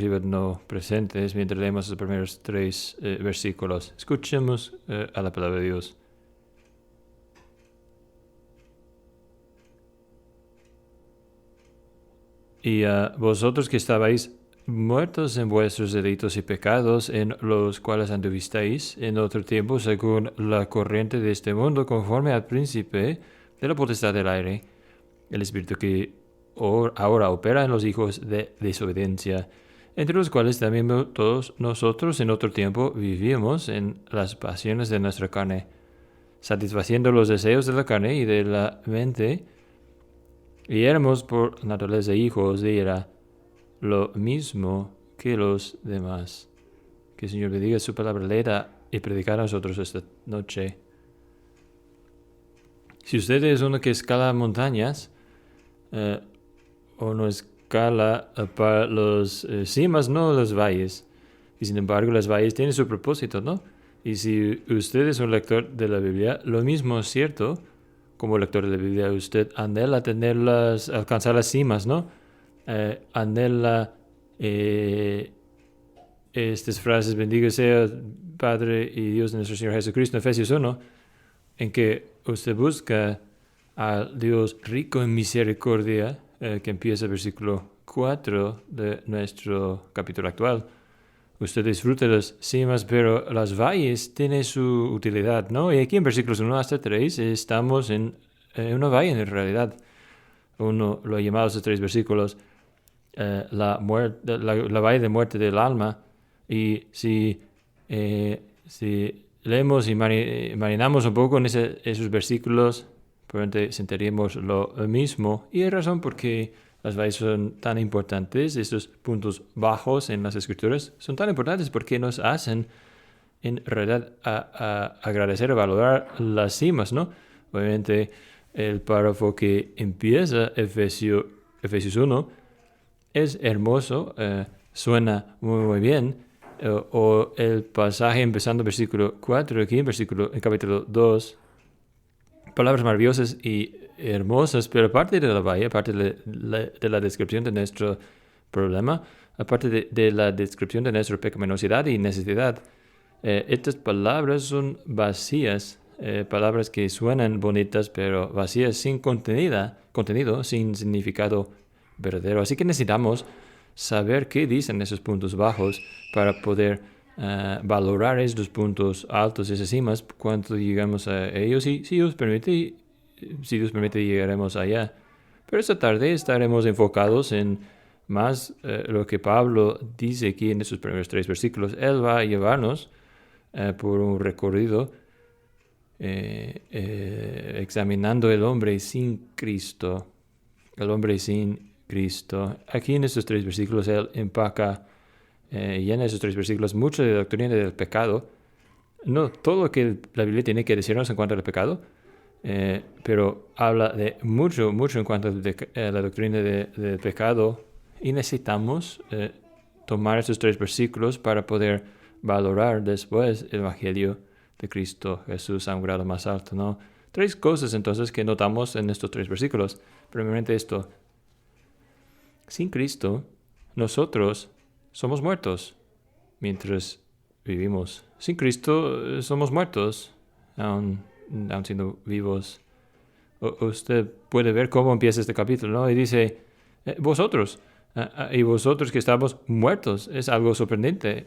no presentes mientras leemos los primeros 3 versículos. Escuchemos a la palabra de Dios. Y vosotros que estabais muertos en vuestros delitos y pecados, en los cuales anduvisteis en otro tiempo según la corriente de este mundo, conforme al príncipe de la potestad del aire, el espíritu que ahora opera en los hijos de desobediencia, entre los cuales también todos nosotros en otro tiempo vivíamos en las pasiones de nuestra carne, satisfaciendo los deseos de la carne y de la mente, y éramos por naturaleza hijos de ira, lo mismo que los demás. Que el Señor bendiga su palabra leída y predicar a nosotros esta noche. Si usted es uno que escala montañas, o no escala para los cimas, no los valles. Y sin embargo, los valles tienen su propósito, ¿no? Y si usted es un lector de la Biblia, lo mismo es cierto. Como lector de la Biblia, usted anhela alcanzar las cimas, ¿no? Anhela estas frases: bendiga sea Padre y Dios de nuestro Señor Jesucristo, en Efesios 1, en que usted busca al Dios rico en misericordia, que empieza el versículo 4 de nuestro capítulo actual. Usted disfruta de las cimas, pero las valles tienen su utilidad, ¿no? Y aquí en versículos 1 hasta 3 estamos en una valle en realidad. Uno lo ha llamado estos 3 versículos la valle de muerte del alma. Y si leemos y marinamos un poco en esos versículos, probablemente sentiríamos lo mismo. Y hay razón porque las valles son tan importantes. Estos puntos bajos en las Escrituras son tan importantes porque nos hacen en realidad a agradecer y valorar las cimas, ¿no? Obviamente el párrafo que empieza Efesios 1 es hermoso, suena muy bien. O el pasaje empezando versículo 4 aquí en capítulo 2, palabras maravillosas y hermosas, pero aparte de la valle, aparte de la descripción de nuestro problema, aparte de la descripción de nuestra pecaminosidad y necesidad, estas palabras son vacías, palabras que suenan bonitas, pero vacías, sin contenido, sin significado verdadero. Así que necesitamos saber qué dicen esos puntos bajos para poder valorar estos puntos altos, esas cimas, cuando llegamos a ellos. Y si Dios permite, llegaremos allá. Pero esta tarde estaremos enfocados en más lo que Pablo dice aquí en esos primeros 3 versículos. Él va a llevarnos por un recorrido examinando el hombre sin Cristo. El hombre sin Cristo. Aquí en estos 3 versículos él empaca y en esos 3 versículos mucho de la doctrina del pecado. No todo lo que la Biblia tiene que decirnos en cuanto al pecado, pero habla de mucho en cuanto a la doctrina del pecado, y necesitamos tomar estos 3 versículos para poder valorar después el Evangelio de Cristo Jesús a un grado más alto, ¿no? 3 cosas entonces que notamos en estos 3 versículos. Primeramente esto: sin Cristo, nosotros somos muertos mientras vivimos. Sin Cristo somos muertos, aún siendo vivos. Usted puede ver cómo empieza este capítulo, ¿no? Y dice, vosotros, y vosotros que estamos muertos. Es algo sorprendente.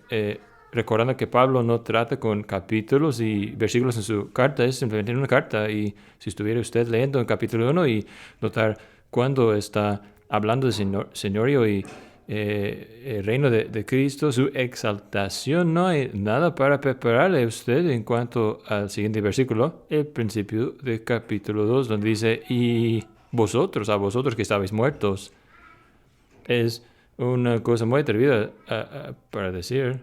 Recordando que Pablo no trata con capítulos y versículos en su carta, es simplemente una carta. Y si estuviera usted leyendo el capítulo 1 y notar cuándo está hablando de señorío y el reino de Cristo, su exaltación, no hay nada para prepararle a usted en cuanto al siguiente versículo, el principio del capítulo 2, donde dice, y vosotros, a vosotros que estabais muertos. Es una cosa muy atrevida para decir.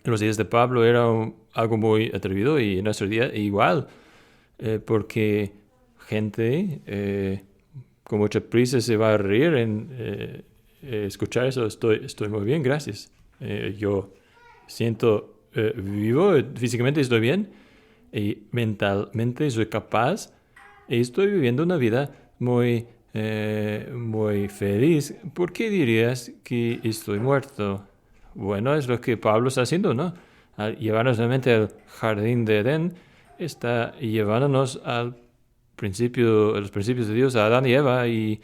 En los días de Pablo era algo muy atrevido, y en nuestro día igual, porque gente con mucha prisa se va a reír en escuchar eso. Estoy muy bien, gracias. Yo siento vivo, físicamente estoy bien, y mentalmente soy capaz, y estoy viviendo una vida muy muy feliz, ¿por qué dirías que estoy muerto? Bueno, es lo que Pablo está haciendo, ¿no? Al llevarnos nuevamente al jardín de Edén, está llevándonos a los principios de Dios, a Adán y Eva, y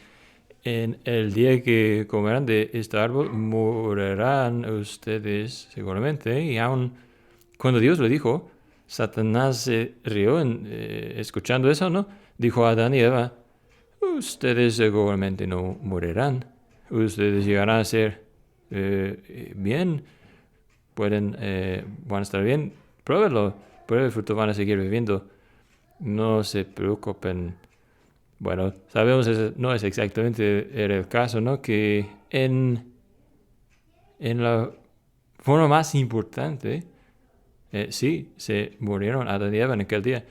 en el día que comerán de este árbol, morirán ustedes seguramente. Y aun cuando Dios lo dijo, Satanás se rió escuchando eso, ¿no? Dijo a Adán y Eva, ustedes seguramente no morirán. Ustedes llegarán a ser bien, van a estar bien. Pruébenlo, prueben el fruto, van a seguir viviendo. No se preocupen. Bueno, sabemos que no es exactamente el caso, ¿no? Que en la forma más importante, sí, se murieron Adán y Eva en aquel día.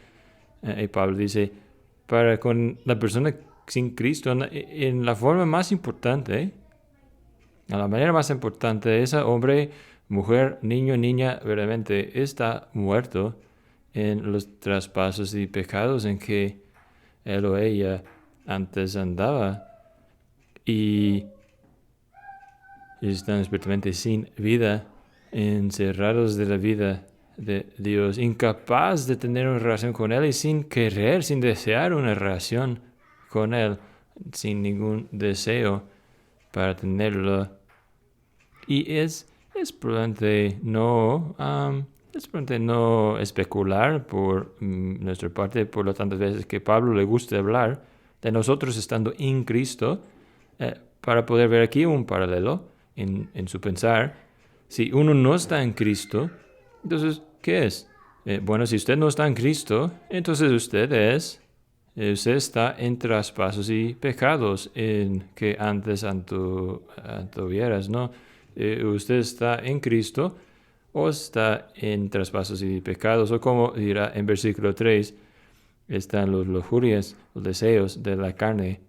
Y Pablo dice, para con la persona sin Cristo, en la forma más importante, a la manera más importante, ese hombre, mujer, niño, niña, verdaderamente está muerto en los traspasos y pecados en que él o ella antes andaba, y están espiritualmente sin vida, encerrados de la vida de Dios, incapaz de tener una relación con Él y sin querer, sin desear una relación con Él, sin ningún deseo para tenerlo. Y es prudente no especular por nuestra parte, por lo tantas veces que Pablo le gusta hablar de nosotros estando en Cristo, para poder ver aquí un paralelo en su pensar. Si uno no está en Cristo, entonces, ¿qué es? Bueno, si usted no está en Cristo, entonces usted está en traspasos y pecados en que antes anduvieras, ¿no? Usted está en Cristo o está en traspasos y pecados, o como dirá en versículo 3, están los lujurias, los deseos de la carne.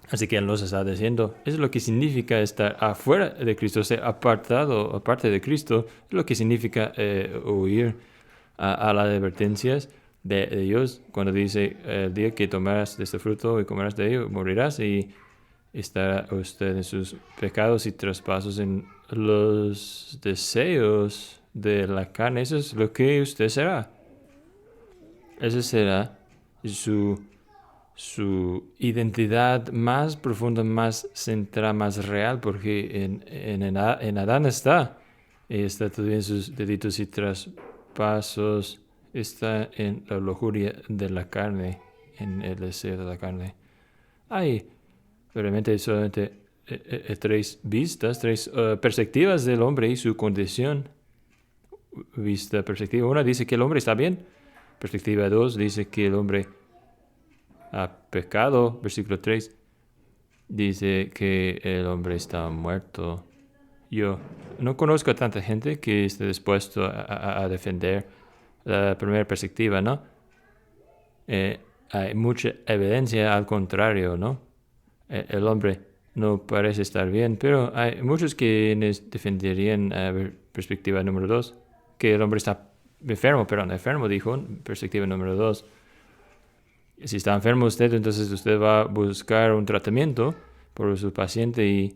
Así que Él nos está diciendo, es lo que significa estar afuera de Cristo, ser apartado, aparte de Cristo, es lo que significa huir a las advertencias de Dios, cuando dice, el día que tomarás de este fruto y comerás de ello, morirás, y estará usted en sus pecados y traspasos, en los deseos de la carne. Eso es lo que usted será. Ese será su identidad más profunda, más central, más real, porque en Adán está todavía en sus delitos y traspasos, está en la lujuria de la carne, en el deseo de la carne. Hay realmente solamente tres vistas, tres perspectivas del hombre y su condición. Vista perspectiva 1 dice que el hombre está bien. Perspectiva 2 dice que el hombre ha pecado. Versículo 3 dice que el hombre está muerto. Yo no conozco a tanta gente que esté dispuesto a defender la primera perspectiva, ¿no? Hay mucha evidencia al contrario, ¿no? El hombre no parece estar bien, pero hay muchos que defenderían perspectiva número 2, que el hombre está enfermo, dijo, perspectiva número 2. Si está enfermo usted, entonces usted va a buscar un tratamiento por su paciente y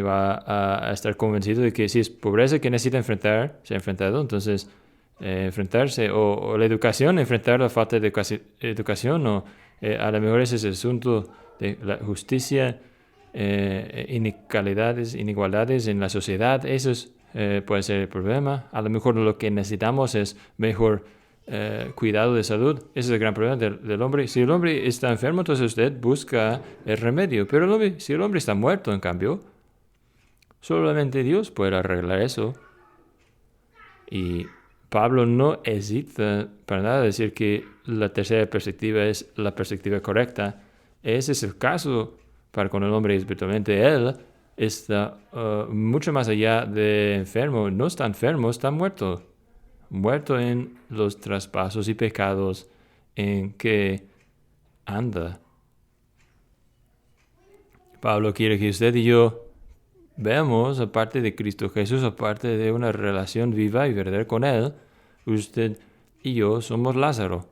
va a estar convencido de que si es pobreza que necesita enfrentar, se ha enfrentado, entonces enfrentarse, o la educación, enfrentar la falta de educación, o a lo mejor ese es el asunto de la justicia, inigualdades en la sociedad. Eso puede ser el problema. A lo mejor lo que necesitamos es mejor cuidado de salud. Ese es el gran problema del hombre. Si el hombre está enfermo, entonces usted busca el remedio. Pero si el hombre está muerto, en cambio, solamente Dios puede arreglar eso. Y Pablo no hesita para nada decir que la tercera perspectiva es la perspectiva correcta. Ese es el caso para con el hombre espiritualmente. Él está mucho más allá de enfermo. No está enfermo, está muerto. Muerto en los traspasos y pecados en que anda. Pablo quiere que usted y yo veamos, aparte de Cristo Jesús, aparte de una relación viva y verdadera con Él, usted y yo somos Lázaro.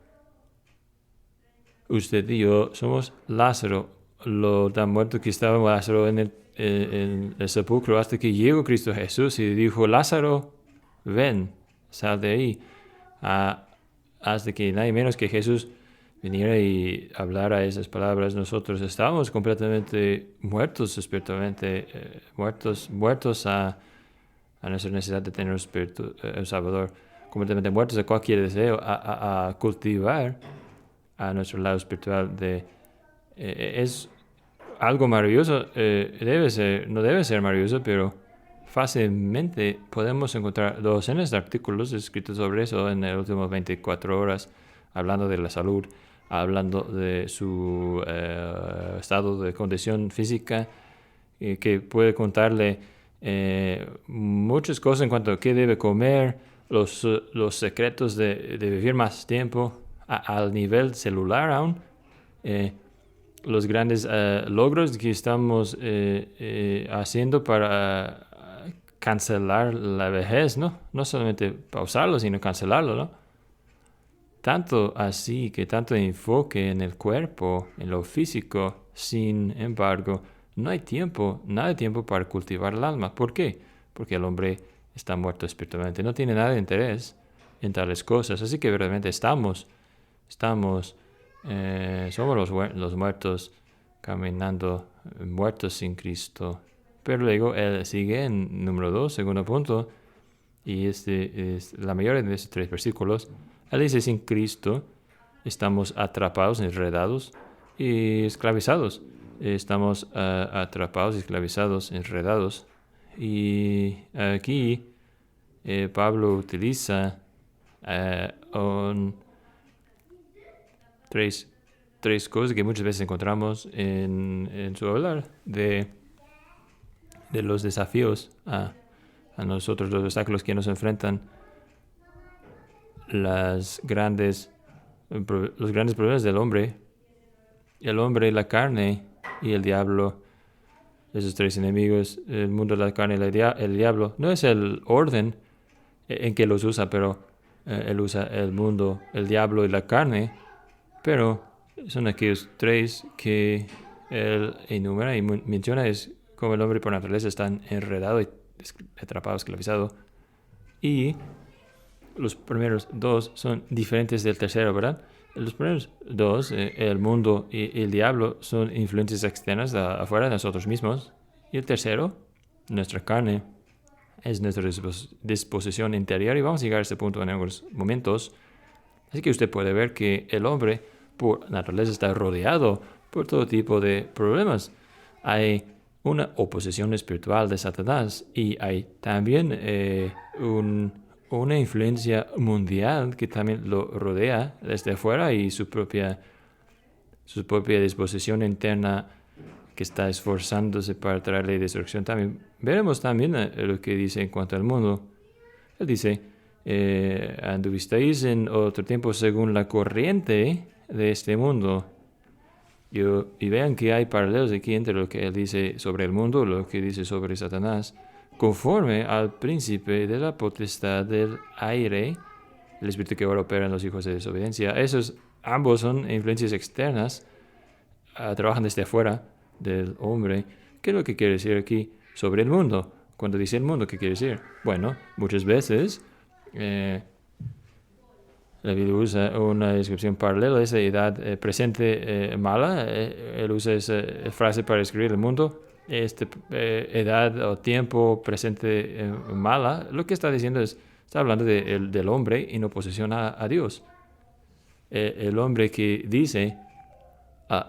usted y yo somos Lázaro, lo tan muerto que estaba Lázaro en el sepulcro hasta que llegó Cristo Jesús y dijo, Lázaro, ven, sal de ahí. Hasta que nadie menos que Jesús viniera y hablara esas palabras, nosotros estábamos completamente muertos espiritualmente, muertos a nuestra necesidad de tener un Salvador, completamente muertos a cualquier deseo, a cultivar a nuestro lado espiritual. Es algo maravilloso, no debe ser maravilloso, pero fácilmente podemos encontrar docenas de artículos escritos sobre eso en las últimas 24 horas, hablando de la salud, hablando de su estado de condición física, que puede contarle muchas cosas en cuanto a qué debe comer, los secretos de vivir más tiempo al nivel celular aún, los grandes logros que estamos haciendo para cancelar la vejez, ¿no? No solamente pausarlo, sino cancelarlo, ¿no? Tanto así que tanto enfoque en el cuerpo, en lo físico, sin embargo, no hay tiempo, nada de tiempo para cultivar el alma. ¿Por qué? Porque el hombre está muerto espiritualmente, no tiene nada de interés en tales cosas. Así que verdaderamente somos los muertos caminando, muertos sin Cristo. Pero luego él sigue en número 2, segundo punto, y este es la mayoría de estos 3 versículos. Él dice, sin Cristo estamos atrapados, enredados y esclavizados. Estamos atrapados, esclavizados, enredados. Y aquí Pablo utiliza tres cosas que muchas veces encontramos en su hablar de los desafíos a nosotros, los obstáculos que nos enfrentan, los grandes problemas del hombre, el hombre, la carne y el diablo. Esos 3 enemigos, el mundo, la carne y el diablo. No es el orden en que los usa, pero él usa el mundo, el diablo y la carne, pero son aquellos 3 que él enumera y menciona, es como el hombre por naturaleza está enredado y atrapado, esclavizado. Y los primeros 2 son diferentes del tercero, ¿verdad? Los primeros 2, el mundo y el diablo, son influencias externas afuera de nosotros mismos. Y el tercero, nuestra carne, es nuestra disposición interior. Y vamos a llegar a este punto en algunos momentos. Así que usted puede ver que el hombre, por naturaleza, está rodeado por todo tipo de problemas. Hay una oposición espiritual de Satanás y hay también una influencia mundial que también lo rodea desde afuera y su propia disposición interna que está esforzándose para traerle destrucción. También veremos también lo que dice en cuanto al mundo. Él dice, anduvisteis en otro tiempo según la corriente de este mundo. Y vean que hay paralelos aquí entre lo que él dice sobre el mundo y lo que dice sobre Satanás. Conforme al príncipe de la potestad del aire, el espíritu que ahora opera en los hijos de desobediencia. Ambos son influencias externas, trabajan desde afuera del hombre. ¿Qué es lo que quiere decir aquí sobre el mundo? Cuando dice el mundo, ¿qué quiere decir? Bueno, muchas veces la Biblia usa una descripción paralela de esa edad presente mala. Él usa esa frase para describir el mundo. Edad o tiempo presente mala. Lo que está diciendo está hablando del hombre en oposición a Dios. El hombre que dice,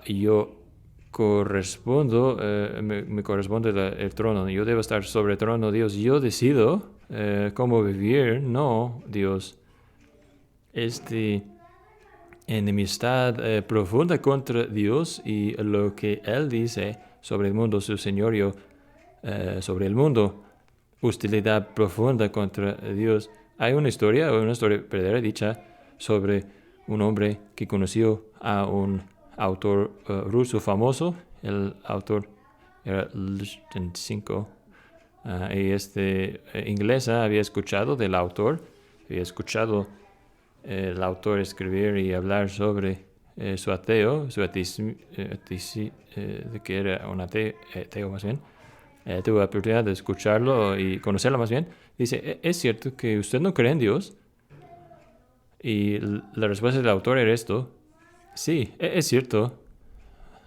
yo correspondo, me corresponde el trono, yo debo estar sobre el trono, Dios, yo decido cómo vivir, no Dios. Enemistad profunda contra Dios y lo que Él dice sobre el mundo, su señorío sobre el mundo, hostilidad profunda contra Dios. Hay una historia verdadera dicha sobre un hombre que conoció a un autor ruso famoso. El autor era Lysenko. Y inglesa había escuchado del autor, había escuchado el autor escribir y hablar sobre su ateo, de que era un ateo más bien, tuve la oportunidad de escucharlo y conocerlo más bien. Dice, ¿es cierto que usted no cree en Dios? Y la respuesta del autor era esto: sí, es cierto,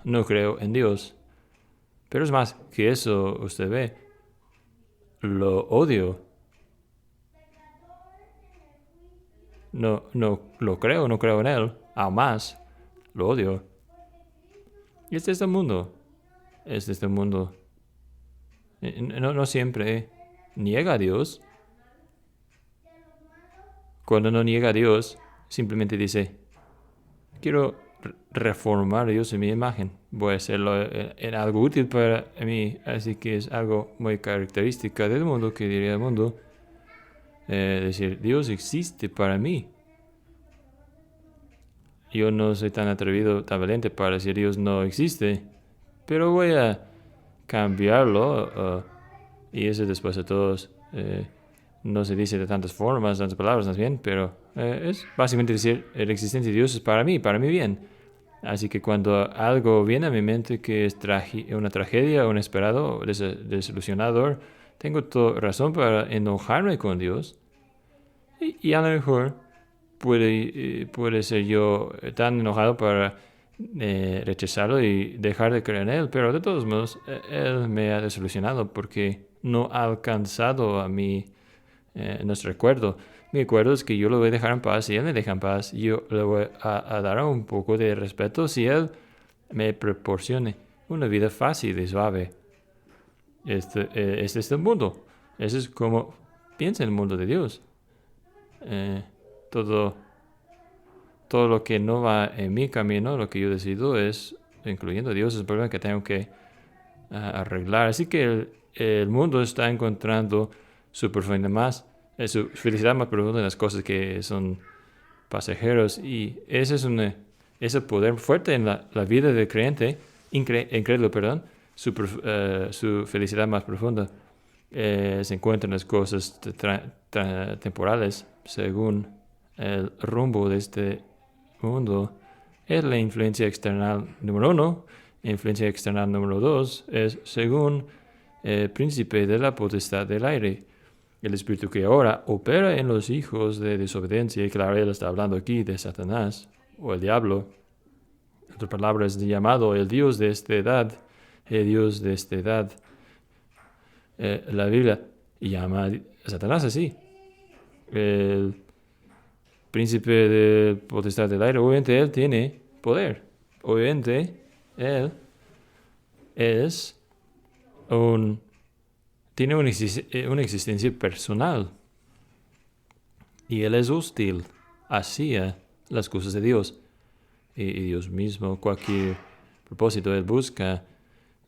no creo en Dios. Pero es más que eso, usted ve, lo odio. No lo creo, no creo en Él, aún más, lo odio. Y es de este mundo, es de este mundo. No siempre niega a Dios. Cuando no niega a Dios, simplemente dice, quiero reformar a Dios en mi imagen. Voy a hacerlo en algo útil para mí. Así que es algo muy característica del mundo, que diría el mundo. Decir, Dios existe para mí. Yo no soy tan atrevido, tan valiente para decir Dios no existe. Pero voy a cambiarlo. Y eso después de todos no se dice de tantas formas, tantas palabras más bien, pero es básicamente decir, la existencia de Dios es para mí bien. Así que cuando algo viene a mi mente que es una tragedia, un inesperado, desilusionador, tengo toda razón para enojarme con Dios. Y a lo mejor puede ser yo tan enojado para rechazarlo y dejar de creer en Él, pero de todos modos, Él me ha desilusionado porque no ha alcanzado a mí nuestro acuerdo. Mi acuerdo es que yo lo voy a dejar en paz. Si Él me deja en paz, yo le voy a dar un poco de respeto si Él me proporcione una vida fácil y suave. Este es el mundo. Eso es como piensa el mundo de Dios. Todo lo que no va en mi camino, lo que yo decido es, incluyendo a Dios, es un problema que tengo que arreglar. Así que el mundo está encontrando su felicidad más profunda en las cosas que son pasajeros, y ese es ese poder fuerte en la vida del creyente, incrédulo, perdón. Su felicidad más profunda se encuentra en las cosas temporales, según el rumbo de este mundo. Es la influencia externa número 1. Influencia externa número 2 es según el príncipe de la potestad del aire, el espíritu que ahora opera en los hijos de desobediencia. Y claro, él está hablando aquí de Satanás o el diablo. En otras palabras, llamado el Dios de esta edad. El Dios de esta edad. La Biblia llama a Satanás así. El príncipe de potestad del aire. Obviamente él tiene poder. Obviamente él tiene una existencia personal. Y él es hostil hacia las cosas de Dios. Y Dios mismo, cualquier propósito, él busca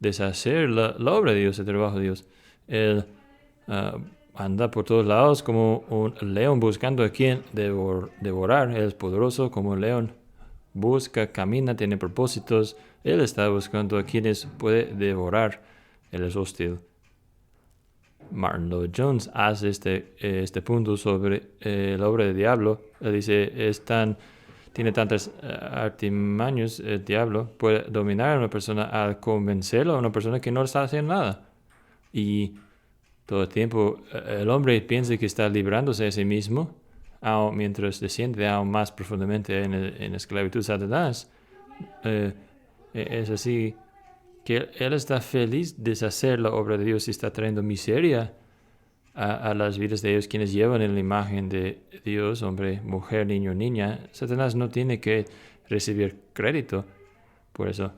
deshacer la obra de Dios, el trabajo de Dios. Él anda por todos lados como un león buscando a quien devorar. Él es poderoso como un león. Busca, camina, tiene propósitos. Él está buscando a quienes puede devorar. Él es hostil. Martin Lloyd-Jones hace este punto sobre la obra del diablo. Él dice, tiene tantas artimañas el diablo, puede dominar a una persona al convencerlo a una persona que no está haciendo nada. Y todo el tiempo el hombre piensa que está librándose de sí mismo, mientras desciende aún más profundamente en esclavitud. Satanás es así, que él está feliz de deshacer la obra de Dios y está trayendo miseria a las vidas de ellos, quienes llevan en la imagen de Dios, hombre, mujer, niño, niña. Satanás no tiene que recibir crédito por eso.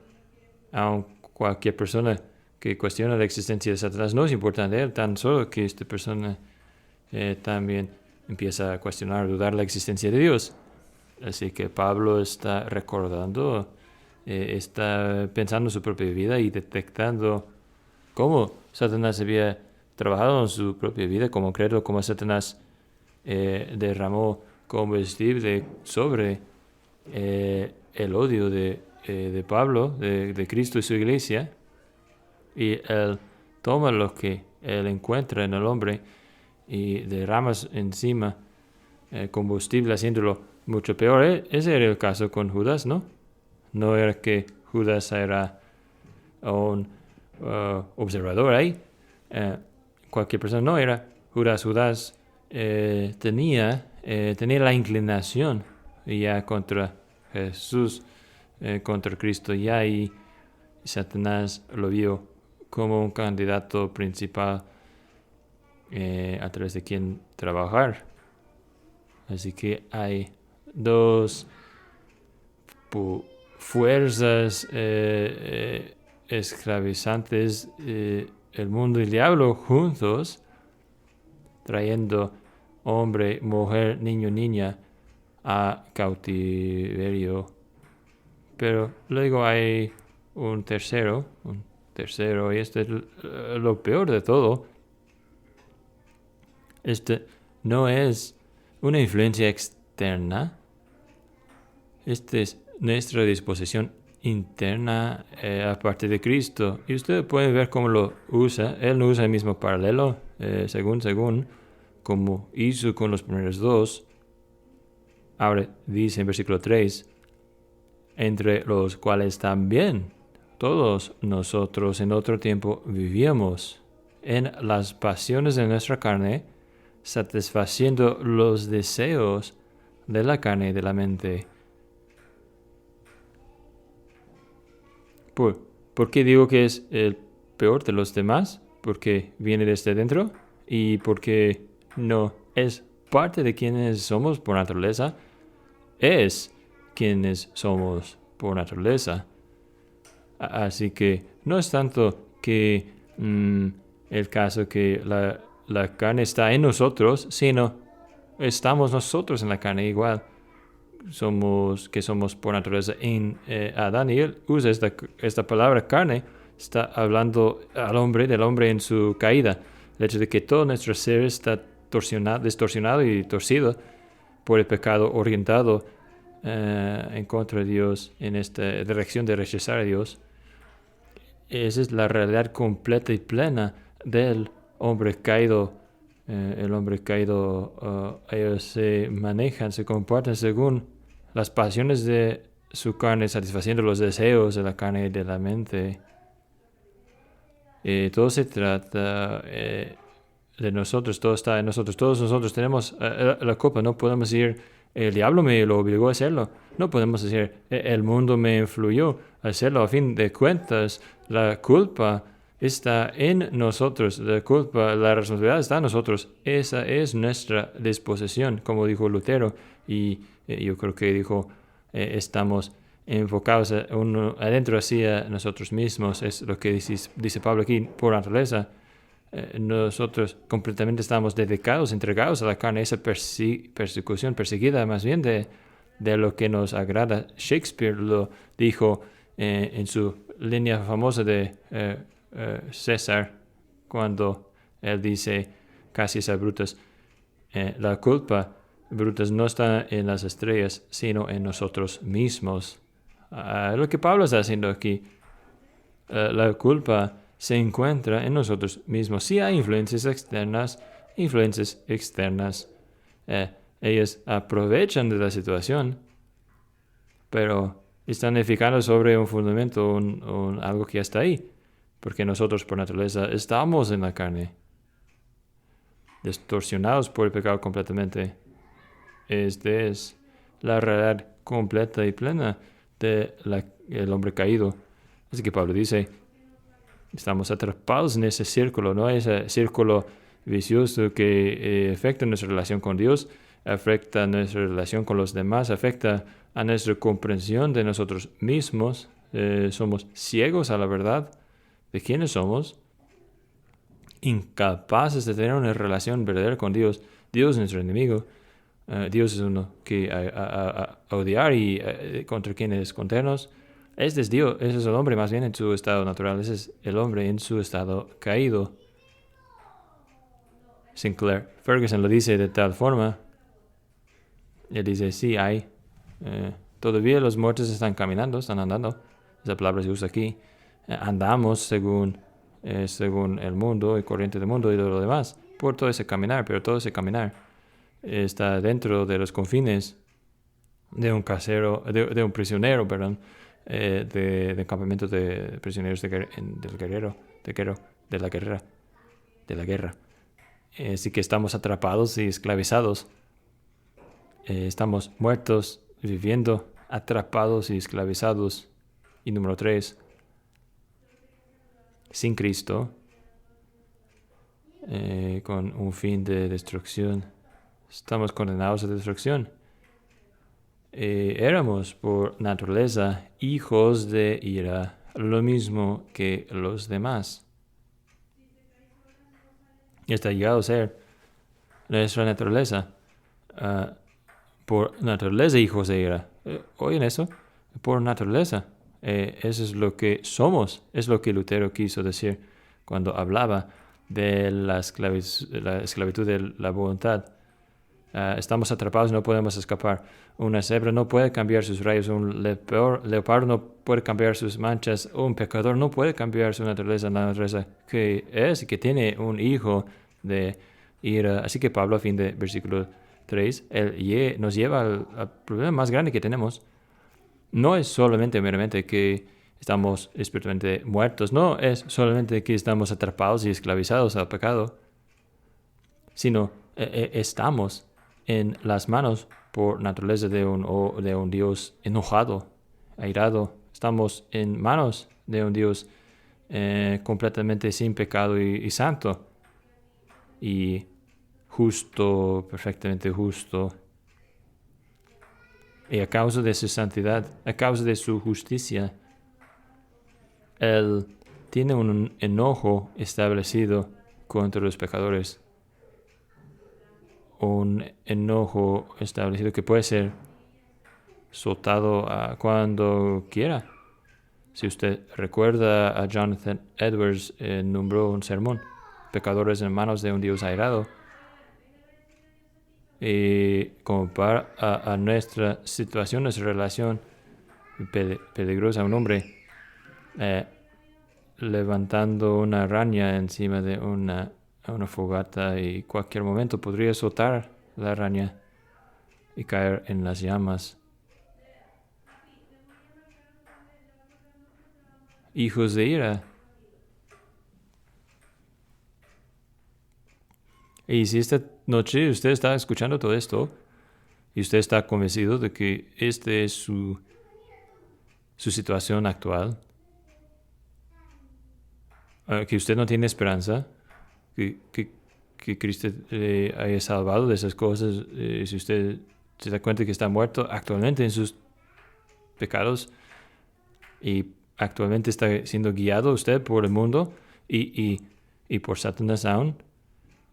Aun cualquier persona que cuestiona la existencia de Satanás, no es importante a él, tan solo que esta persona también empieza a cuestionar, dudar la existencia de Dios. Así que Pablo está recordando, está pensando en su propia vida y detectando cómo Satanás había trabajado en su propia vida, como credo, como Satanás derramó combustible sobre el odio de Pablo, de Cristo y su iglesia. Y él toma lo que él encuentra en el hombre y derrama encima combustible, haciéndolo mucho peor. Ese era el caso con Judas, ¿no? No era que Judas era un observador ahí. Cualquier persona no era. Judas tenía la inclinación ya contra Jesús, contra Cristo ya, y Satanás lo vio como un candidato principal a través de quien trabajar. Así que hay dos fuerzas esclavizantes, el mundo y el diablo juntos, trayendo hombre, mujer, niño, niña a cautiverio. Pero luego hay un tercero, y este es lo peor de todo. Este no es una influencia externa. Este es nuestra disposición interna aparte de Cristo. Y ustedes pueden ver cómo lo usa. Él no usa el mismo paralelo, según, como hizo con los primeros dos. Ahora dice en versículo 3, entre los cuales también todos nosotros en otro tiempo vivíamos en las pasiones de nuestra carne, satisfaciendo los deseos de la carne y de la mente. ¿Por qué digo que es el peor de los demás? Porque viene desde dentro y porque no es parte de quienes somos por naturaleza. Es quienes somos por naturaleza. Así que no es tanto que el caso que la carne está en nosotros, sino estamos nosotros en la carne igual. Somos por naturaleza en Adán, y él usa esta palabra carne, está hablando del hombre en su caída. El hecho de que todo nuestro ser está distorsionado y torcido por el pecado, orientado en contra de Dios, en esta dirección de rechazar a Dios. Esa es la realidad completa y plena del hombre caído. El hombre caído, ellos se manejan, se comportan según las pasiones de su carne, satisfaciendo los deseos de la carne y de la mente. Todo se trata de nosotros, todo está en nosotros. Todos nosotros tenemos la culpa. No podemos decir, el diablo me lo obligó a hacerlo. No podemos decir, el mundo me influyó a hacerlo. A fin de cuentas, la culpa está en nosotros. La responsabilidad está en nosotros. Esa es nuestra disposición, como dijo Lutero. Y yo creo que dijo, estamos enfocados adentro hacia nosotros mismos. Es lo que dice Pablo aquí, por naturaleza. Nosotros completamente estamos dedicados, entregados a la carne, esa persecución, perseguida más bien de lo que nos agrada. Shakespeare lo dijo en su línea famosa de César, cuando él dice casi a Brutus, la culpa, Brutus, no está en las estrellas, sino en nosotros mismos. Lo que Pablo está haciendo aquí, la culpa se encuentra en nosotros mismos. Sí hay influencias externas, ellas aprovechan de la situación, pero están edificando sobre un fundamento, algo que ya está ahí, porque nosotros por naturaleza estamos en la carne, distorsionados por el pecado completamente. Esta es la realidad completa y plena del hombre caído. Así que Pablo dice, estamos atrapados en ese círculo, ¿no? Ese círculo vicioso que afecta nuestra relación con Dios, afecta nuestra relación con los demás, afecta a nuestra comprensión de nosotros mismos. Somos ciegos a la verdad de quiénes somos, incapaces de tener una relación verdadera con Dios. Dios es nuestro enemigo. Dios es uno que a odiar y contra quienes conternos. Este es Dios, ese es el hombre más bien en su estado natural, ese es el hombre en su estado caído. Sinclair Ferguson lo dice de tal forma, él dice, sí hay, todavía los muertos están caminando, están andando, esa palabra se usa aquí, andamos según el mundo y corriente del mundo y de lo demás, por todo ese caminar, pero todo ese caminar está dentro de los confines de un prisionero, de campamento de prisioneros de la guerra. Así que estamos atrapados y esclavizados. Estamos muertos, viviendo, atrapados y esclavizados. Y número 3, sin Cristo, con un fin de destrucción. Estamos condenados a destrucción. Éramos por naturaleza hijos de ira, lo mismo que los demás. Está llegado a ser nuestra naturaleza. Por naturaleza hijos de ira. ¿Oyen eso? Por naturaleza. Eso es lo que somos. Es lo que Lutero quiso decir cuando hablaba de la esclavitud de la voluntad. Estamos atrapados, no podemos escapar. Una cebra no puede cambiar sus rayos, un leopardo no puede cambiar sus manchas, un pecador no puede cambiar su naturaleza, la naturaleza que es y que tiene un hijo de ira. Así que Pablo, a fin de versículo 3, él nos lleva al problema más grande que tenemos. No es solamente meramente que estamos espiritualmente muertos, no es solamente que estamos atrapados y esclavizados al pecado, sino estamos en las manos por naturaleza de un Dios enojado, airado. Estamos en manos de un Dios completamente sin pecado y santo y justo, perfectamente justo. Y a causa de su santidad, a causa de su justicia, Él tiene un enojo establecido contra los pecadores. Un enojo establecido que puede ser soltado cuando quiera. Si usted recuerda, a Jonathan Edwards nombró un sermón, Pecadores en manos de un Dios airado. Y compara a nuestra situación, nuestra relación peligrosa, un hombre levantando una araña encima de una fogata y cualquier momento podría soltar la araña y caer en las llamas. Hijos de ira. Y si esta noche usted está escuchando todo esto y usted está convencido de que esta es su situación actual, que usted no tiene esperanza, que Cristo le haya salvado de esas cosas, si usted se da cuenta que está muerto actualmente en sus pecados y actualmente está siendo guiado usted por el mundo y por Satanás aún,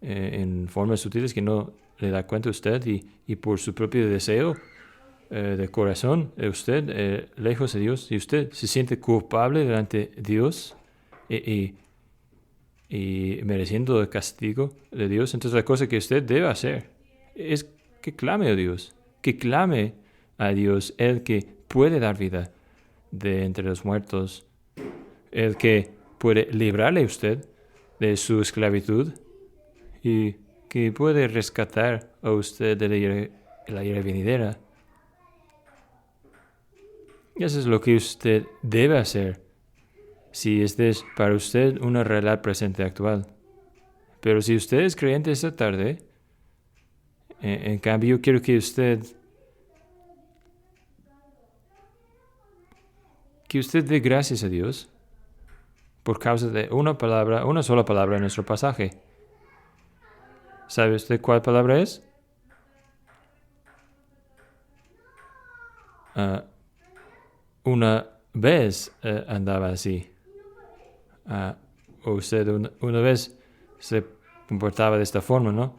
en formas sutiles que no le da cuenta usted y por su propio deseo de corazón, usted lejos de Dios, y usted se siente culpable delante de Dios y mereciendo el castigo de Dios, entonces la cosa que usted debe hacer es que clame a Dios, que clame a Dios, el que puede dar vida de entre los muertos, el que puede librarle a usted de su esclavitud y que puede rescatar a usted de la ira venidera. Y eso es lo que usted debe hacer si este es para usted una realidad presente actual. Pero si usted es creyente esta tarde, en cambio yo quiero que usted dé gracias a Dios por causa de una sola palabra en nuestro pasaje. ¿Sabe usted cuál palabra es? Una vez andaba así. O usted una vez se comportaba de esta forma, ¿no?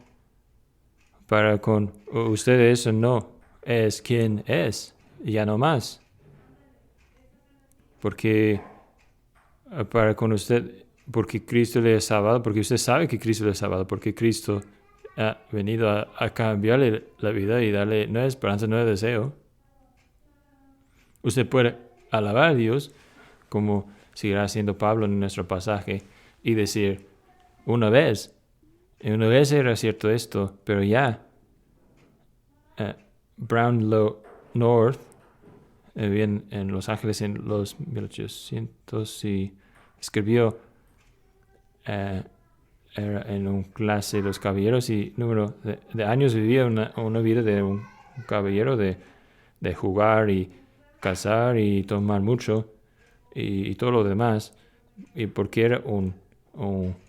Para con usted eso no es quien es, ya no más. Porque para con usted, porque Cristo le ha salvado, porque usted sabe que Cristo le ha salvado, porque Cristo ha venido a cambiarle la vida y darle nueva esperanza, nuevo deseo. Usted puede alabar a Dios, como seguirá haciendo Pablo en nuestro pasaje, y decir, una vez era cierto esto, pero ya Brownlow North vivía en Los Ángeles en los 1800 y escribió era en un clase de los caballeros y número de años vivía una vida de un caballero de jugar y cazar y tomar mucho y todo lo demás. Y porque era un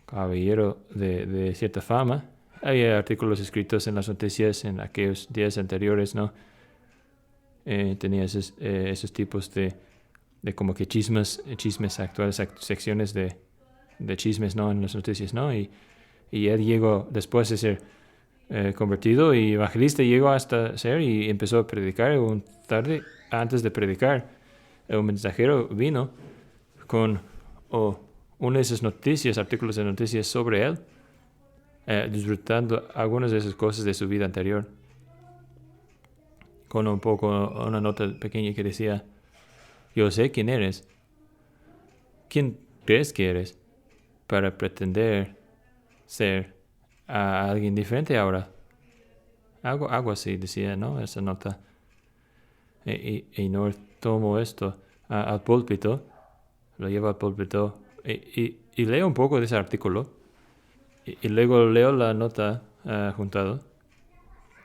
caballero de cierta fama, había artículos escritos en las noticias en aquellos días anteriores, ¿no? Tenía esos tipos de como que chismes actuales, secciones de chismes, ¿no? En las noticias, ¿no? Y él llegó después de ser convertido y evangelista, llegó hasta ser y empezó a predicar. Un tarde, antes de predicar, un mensajero vino con una de esas noticias, artículos de noticias sobre él, disfrutando algunas de esas cosas de su vida anterior, con una nota pequeña que decía: yo sé quién eres. ¿Quién crees que eres para pretender ser a alguien diferente ahora? Algo así decía, ¿no? Esa nota. Y no tomo esto al púlpito, lo llevo al púlpito y leo un poco de ese artículo y luego leo la nota juntado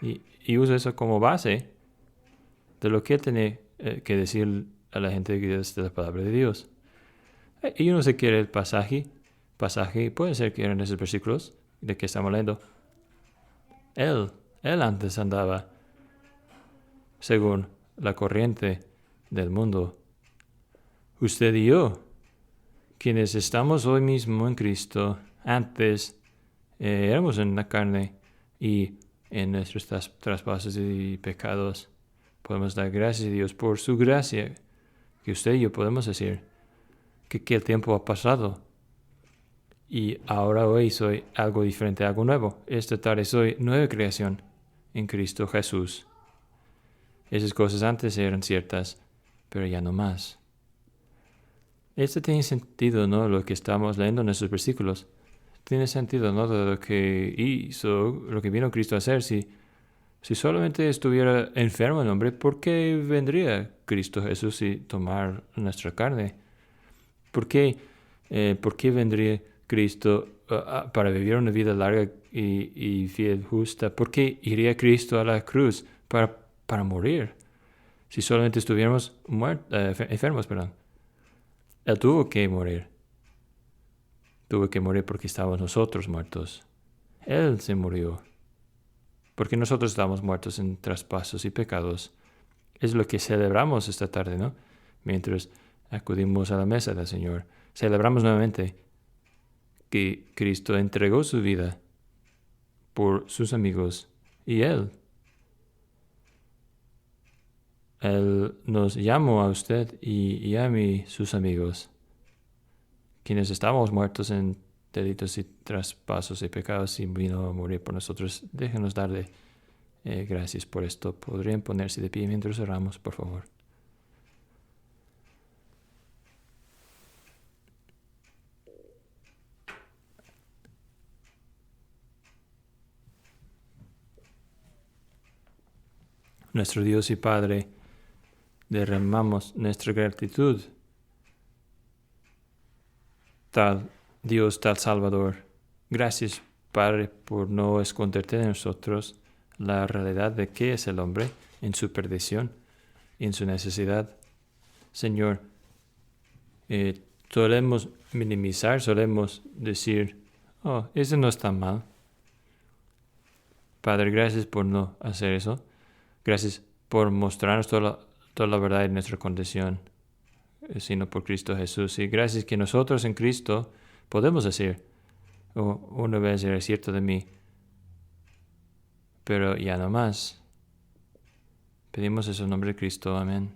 y uso eso como base de lo que él tiene que decir a la gente que es de la palabra de Dios. Y yo no sé qué era el pasaje, puede ser que eran esos versículos de que estamos leyendo. Él antes andaba según la corriente del mundo. Usted y yo, quienes estamos hoy mismo en Cristo, antes éramos en la carne y en nuestros traspasos y pecados. Podemos dar gracias a Dios por su gracia, que usted y yo podemos decir que el tiempo ha pasado y ahora hoy soy algo diferente, algo nuevo. Esta tarde soy nueva creación en Cristo Jesús. Esas cosas antes eran ciertas, pero ya no más. Esto tiene sentido, ¿no? Lo que estamos leyendo en estos versículos. Tiene sentido, ¿no? De lo que hizo, lo que vino Cristo a hacer. Si solamente estuviera enfermo el hombre, ¿por qué vendría Cristo Jesús y tomar nuestra carne? ¿Por qué vendría Cristo para vivir una vida larga y fiel, justa? ¿Por qué iría Cristo a la cruz para morir? Si solamente estuviéramos enfermos, perdón. Él tuvo que morir. Tuvo que morir porque estábamos nosotros muertos. Él se murió porque nosotros estábamos muertos en traspasos y pecados. Es lo que celebramos esta tarde, ¿no? Mientras acudimos a la mesa del Señor, celebramos nuevamente que Cristo entregó su vida por sus amigos y Él nos llamó a usted y a mí, sus amigos, quienes estábamos muertos en delitos y traspasos y pecados, y vino a morir por nosotros. Déjenos darle gracias por esto. ¿Podrían ponerse de pie mientras oramos, por favor? Nuestro Dios y Padre, derramamos nuestra gratitud, tal Dios, tal Salvador. Gracias, Padre, por no esconderte de nosotros la realidad de qué es el hombre en su perdición, en su necesidad. Señor, solemos minimizar, solemos decir: oh, eso no está mal. Padre, gracias por no hacer eso. Gracias por mostrarnos toda la verdad de nuestra condición, sino por Cristo Jesús. Y gracias que nosotros en Cristo podemos decir: oh, una vez era cierto de mí, pero ya no más. Pedimos eso en nombre de Cristo. Amén.